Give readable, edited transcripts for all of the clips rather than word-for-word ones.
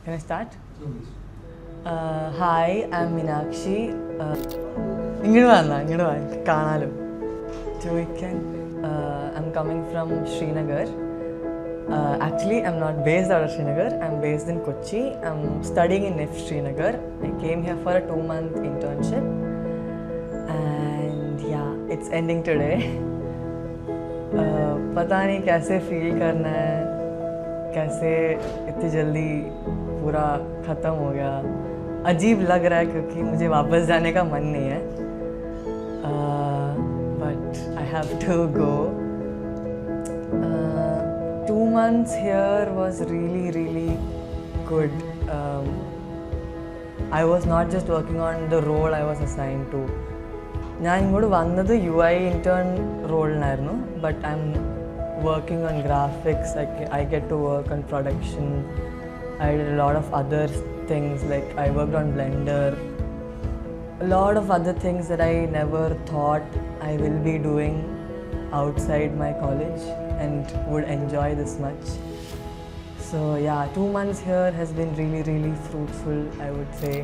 Can I start? Hi, I'm Meenakshi. ഇങ്ങോട്ട് വന്നാ ഇങ്ങോട്ട് വാ കാണാലോ ചോദിക്കാൻ. I'm coming from Srinagar. Actually, I'm not based out of Srinagar. I'm based in Kochi. I'm studying in NIF Srinagar. I came here for a 2-month internship. And yeah, it's ending today. पता नहीं कैसे feel करना है, कैसे इतनी जल्दी पूरा ख़त्म हो गया. अजीब लग रहा है क्योंकि मुझे वापस जाने का मन नहीं है. But I have to go. 2 months here was really good. I was not just working on the role I was assigned to. ഞാൻ ഇങ്ങോട്ട് വന്നത് UI intern റോളിനായിരുന്നു. But I'm working on graphics. I get to work on production. I did a lot of other things, like I worked on Blender, a lot of other things that I never thought I will be doing outside my college and would enjoy this much. So yeah, 2 months here has been really fruitful, I would say,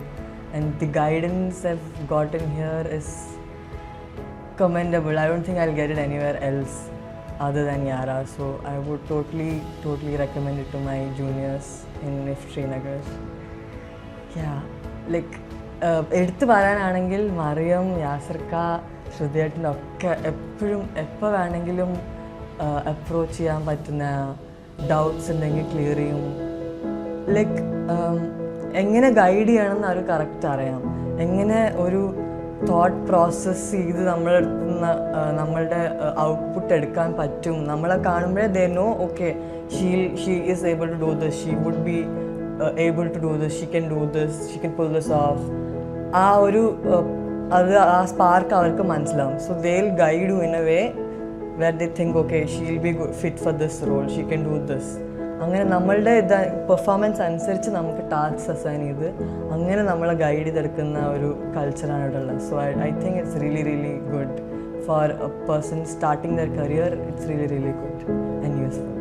and the guidance I've gotten here is commendable. I don't think I'll get it anywhere else other than Yara. So I would totally recommend it to my juniors in NIF Srinagar. Yeah, like എടുത്തു പറയാനാണെങ്കിൽ മറിയം, യാസർക്ക, ശ്രുതിയേട്ടനൊക്കെ എപ്പോഴും എപ്പോൾ വേണമെങ്കിലും approach ചെയ്യാൻ പറ്റുന്ന, doubts ഉണ്ടെങ്കിൽ clear ചെയ്യും. Like എങ്ങനെ ഗൈഡ് ചെയ്യണമെന്ന് അവർ കറക്റ്റ് അറിയാം. എങ്ങനെ ഒരു തോട്ട് പ്രോസസ്സ് ചെയ്ത് നമ്മളുടെ ഔട്ട്പുട്ട് എടുക്കാൻ പറ്റും. നമ്മളെ കാണുമ്പോഴേ they know okay she is able to do this, she would be able to do this, she can do this, she can pull this off. ആ ഒരു ആ സ്പാർക്ക് അവർക്ക് മനസ്സിലാവും. So they will guide you in a way where they think okay she will be fit for this role, she can do this. അങ്ങനെ നമ്മളുടെ performance അനുസരിച്ച് നമുക്ക് task assign ചെയ്ത് അങ്ങനെ നമ്മളെ ഗൈഡ് ചെയ്തെടുക്കുന്ന ഒരു കൾച്ചറാണ് ഇവിടെ ഉള്ളത്. So I think it's really good for A person starting there career. It's really good and useful.